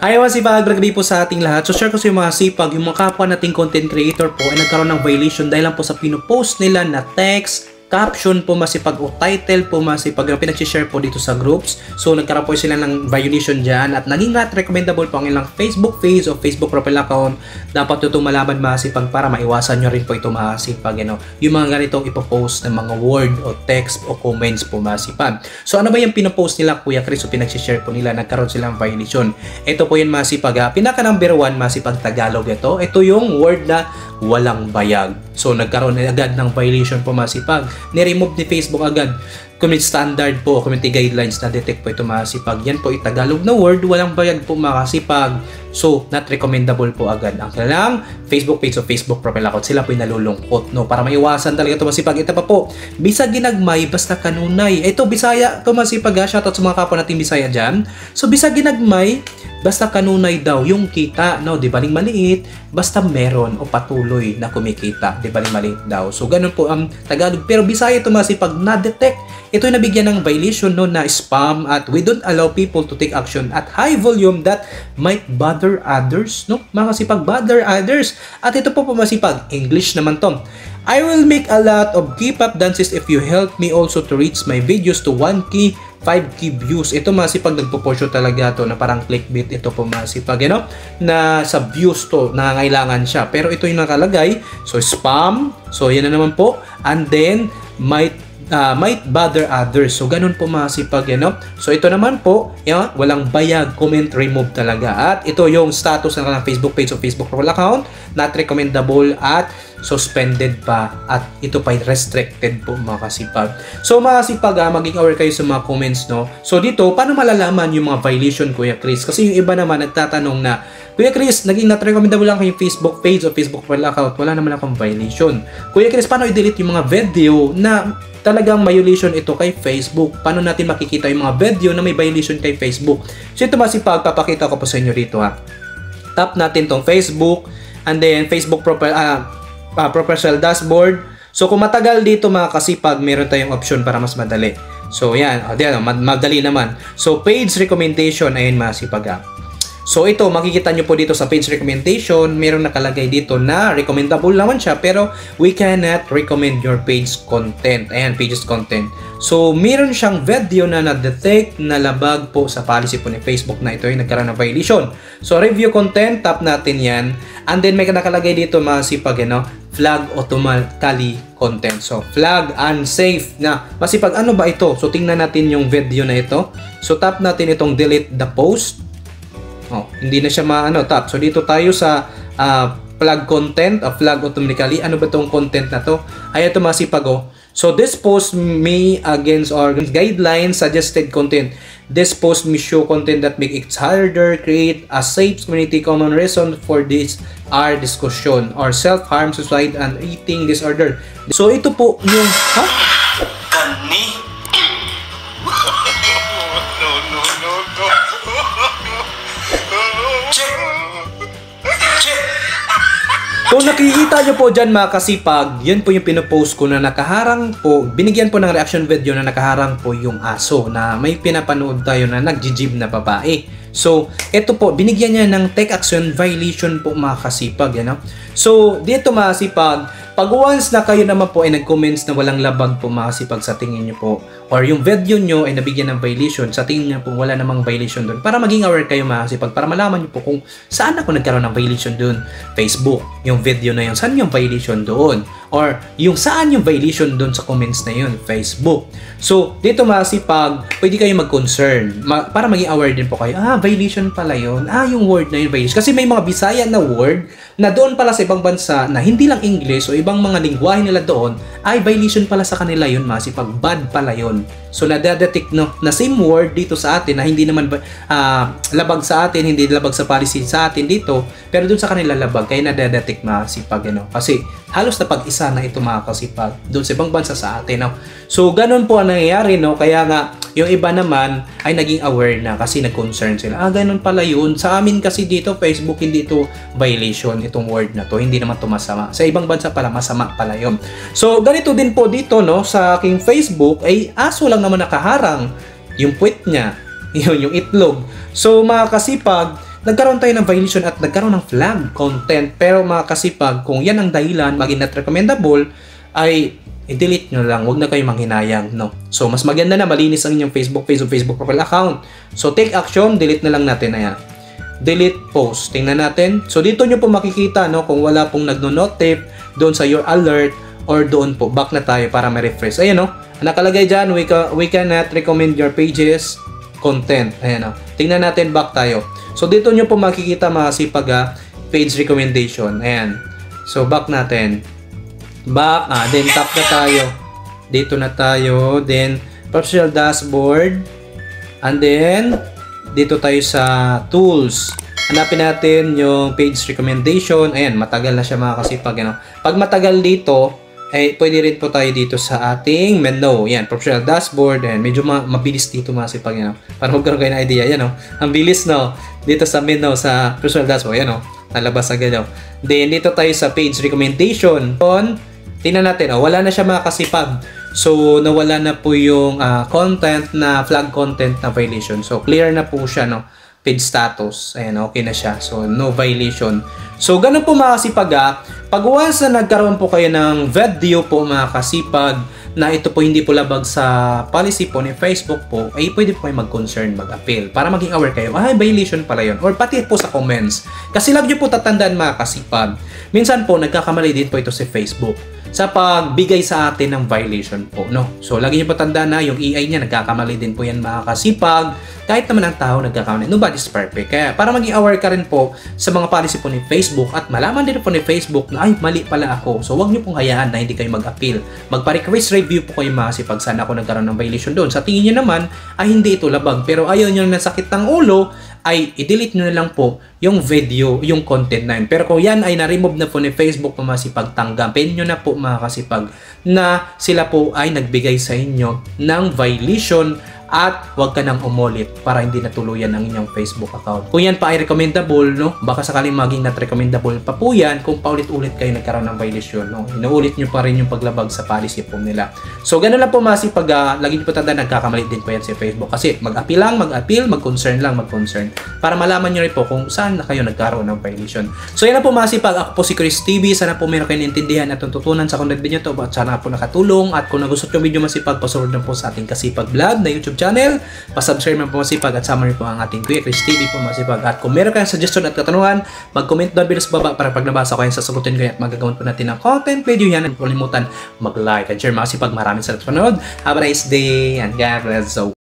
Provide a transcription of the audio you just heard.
Hi mga sipag, bragabi po sa ating lahat. So share ko sa mga sipag, yung mga kapwa nating content creator po ay nagkaroon ng violation dahil lang po sa pinupost nila na text, caption po masipag o title po masipag na pinag-share po dito sa groups. So nagkaroon po sila ng violation dyan at naging not recommendable po ang ilang Facebook page o Facebook profile account. Dapat ito malaman masipag para maiwasan nyo rin po ito masipag. Yung mga ganitong ipopost ng mga word o text o comments po masipag. So ano ba yung pinopost nila Kuya Chris o pinag-share po nila nagkaroon silang violation? Ito po yun masipag. Pinaka number 1 masipag Tagalog ito. Ito yung word na walang bayag. So nagkaroon na agad ng violation po masipag. Ni-remove ni Facebook agad. Community standard po, community guidelines na detect po ito masipag. Yan po ay Tagalog na word, walang bayag po makasipag. So, not recommendable po agad. Ang kailangang Facebook page o Facebook profile account, sila po yung nalulungkot, no? Para maiwasan talaga ito masipag. Ito pa po, bisag ginagmay, basta kanunay. Ito, Bisaya, ito masipag ha. Shoutout sa mga kapwa nating Bisaya dyan. So, bisag ginagmay, basta kanunay daw yung kita, no? Di baling maliit, basta meron o patuloy na kumikita. Di baling maliit daw. So, ganun po ang Tagalog. Pero Bisaya ito masipag na-detect. Ito ay nabigyan ng violation no na spam at we don't allow people to take action at high volume that might bother others, no? Makasipag bother others. At ito po masipag, English naman to. I will make a lot of K-pop dances if you help me also to reach my videos to 1K, 5K views. Ito masipag nagpo-post talaga to na parang clickbait ito po masipag, na sa views to nangangailangan siya. Pero ito yung nakalagay, so spam, so yan na naman po, and then might bother others. So, ganun po masipag, So, ito naman po, walang bayag, comment, remove talaga. At ito yung status ng kanilang Facebook page o Facebook profile account, not recommendable at suspended pa. At ito pa restricted po mga kasipag. So, mga kasipag, maging aware kayo sa mga comments, no? So, dito, paano malalaman yung mga violation, Kuya Chris? Kasi yung iba naman nagtatanong na, Kuya Chris, naging not recommendable lang kayong Facebook page o Facebook profile account. Wala naman akong violation. Kuya Chris, paano i-delete yung mga video na talagang violation ito kay Facebook? Paano natin makikita yung mga video na may violation kay Facebook? So ito masipag, papakita ko po sa inyo dito ha. Tap natin tong Facebook and then Facebook profile dashboard. So kung matagal dito mga kasipag, meron tayong option para mas madali. So yan, madali naman. So page recommendation, ayun masipag ha. So ito, makikita nyo po dito sa page recommendation, meron nakalagay dito na recommendable naman siya pero we cannot recommend your page content. Ayan, pages content. So meron siyang video na na-detect na labag po sa policy po ni Facebook na ito ay nagkaroon ng violation. So review content, tap natin yan. And then may nakalagay dito masipag, flag automatically content. So flag unsafe na masipag, ano ba ito? So tingnan natin yung video na ito. So tap natin itong delete the post. Hindi na siya tap. So dito tayo sa flag content, flag automatically. Ano ba tong content na to? Ay ito masipag So this post may against or guidelines suggested content. This post may show content that make it harder create a safe community. Common reason for this are discussion or self-harm, suicide, and eating disorder. So ito po yung Kani? So nakikita nyo po dyan mga kasipag, yan po yung pinopost ko na nakaharang po, binigyan po ng reaction video na nakaharang po yung aso na may pinapanood tayo na nagjijib na babae. So ito po, binigyan niya ng take action violation po mga kasipag. So dito mga kasipag, pag once na kayo naman po ay nag-comments na walang labag po mga kasipag sa tingin nyo po, or yung video nyo ay nabigyan ng violation, sa tingin nyo po wala namang violation doon, para maging aware kayo mga kasipag, para malaman nyo po kung saan ako nagkaroon ng violation doon. Facebook, yung video na yun, saan yung violation doon? Or yung saan yung violation doon sa comments na yun, Facebook. So dito mga kasipag, pwede kayo mag-concern, para maging aware din po kayo, violation pala yun, yung word na yun, violation. Kasi may mga Bisaya na word na doon pala sa ibang bansa na hindi lang English o ibang mga lingwahe nila doon, ay violation pala sa kanila yun, masipag, bad pala yun. So nadadetect na same word dito sa atin na hindi naman labag sa atin, hindi labag sa policy sa atin dito, pero doon sa kanila labag, kaya nadadetect masipag, kasi halos na pag-isa na ito mga kasipag doon sa ibang bansa sa atin. So ganun po ang nangyayari, kaya nga yung iba naman ay naging aware na kasi nag-concern sila. Ganun pala yun. Sa amin kasi dito, Facebook, hindi ito violation, itong word na to. Hindi naman ito masama. Sa ibang bansa pala, masama pala yun. So, ganito din po dito, sa aking Facebook, ay aso lang naman nakaharang yung puwet niya. Yun, yung itlog. So, mga kasipag, nagkaroon tayo ng violation at nagkaroon ng flag content. Pero mga kasipag, kung yan ang dahilan, maging not recommendable, ay i-delete nyo lang. Huwag na kayo manghinayang, no? So, mas maganda na malinis ang inyong Facebook profile account. So, take action, delete na lang natin. Ayan. Delete post. Tingnan natin. So, dito nyo po makikita, no? Kung wala pong nagno-notif doon sa your alert or doon po. Back na tayo para ma-refresh. Ayan, no? Nakalagay dyan, we cannot recommend your pages content. Ayan, no? Tingnan natin, back tayo. So, dito nyo po makikita mga kasipag, page recommendation. Ayan. So, back natin. Back, then tap na tayo. Dito na tayo. Then, professional dashboard. And then, dito tayo sa tools. Hanapin natin yung page recommendation. Ayan, matagal na siya mga kasipag. Ano? Pag matagal dito, ay pwede rin po tayo dito sa ating menu. Ayan, professional dashboard. Ayan, medyo mabilis dito mga kasipag. Ano? Para magkaroon kayo ng idea. Ayan, no? Ang bilis, no? Dito sa menu, sa professional dashboard. Ayan, no? Nalabas agad, no? Then, dito tayo sa page recommendation. Tingnan natin, wala na siya mga kasipag. So, nawala na po yung content na flag content na violation. So, clear na po siya, no? Page status. Ayan, okay na siya. So, no violation. So, ganun po mga kasipag, pag once na nagkaroon po kayo ng video po mga kasipag, na ito po hindi po labag sa policy po ni Facebook po, ay pwede po kayo mag-concern, mag-appeal para maging aware kayo, violation pala yun. Or pati po sa comments. Kasi lagi nyo po tatandaan mga kasipag, minsan po nagkakamali din po ito si Facebook sa pagbigay sa atin ng violation po, no? So, lagi nyo po tandaan na yung AI niya, nagkakamali din po yan mga kasipag. Kahit naman ang tao nagkakamali, nobody's perfect. Kaya para maging aware ka rin po sa mga policy po ni Facebook at malaman din po ni Facebook na ay, mali pala ako. So, wag nyo pong hayaan na hindi kayo mag-appeal. Magpa-request review po kayo mga kasipag, saan ako nagkaroon ng violation doon. Sa tingin nyo naman, ay hindi ito labag. Pero ayaw nyo na sakit ng ulo, ay i-delete nyo na lang po yung video, yung content na yun. Pero kung yan ay na-remove na po ni Facebook po masipag, tanggapin nyo na po mga kasipag na sila po ay nagbigay sa inyo ng violation at huwag ka nang umulit para hindi natuluyan ang inyong Facebook account. Kung yan pa ay recommendable, no? Baka sakaling maging not recommendable pa po yan kung paulit-ulit kayo nagkaroon ng violation, no? Inuulit nyo pa rin yung paglabag sa policy po nila. So, ganun lang po masipag, lagi nyo po tanda, nagkakamali din po yan si Facebook. Kasi mag-appeal lang, mag-appeal, mag-concern lang, mag-concern. Para malaman nyo rin po kung saan na kayo nagkaroon ng violation. So, yan na po masipag. Ako po si Chris TV. Sana po meron kayong intindihan at tututunan sa content video to. At sana po nakatulong. At kung nagustuhan yung video masipag, pasunod na po sa ating Kasipag Vlog na YouTube channel. Pasubscribe na po masipag at summary po ang ating Kuya Chris TV po masipag. At kung meron kayong suggestion at katanungan, mag-comment down below sa baba para pag nabasa ko yan, sasagutin ko yan at magagawan po natin ng content video yan. At kalimutan mag-like and share masipag. Maraming salamat sa panood. Have a nice day and God bless. So,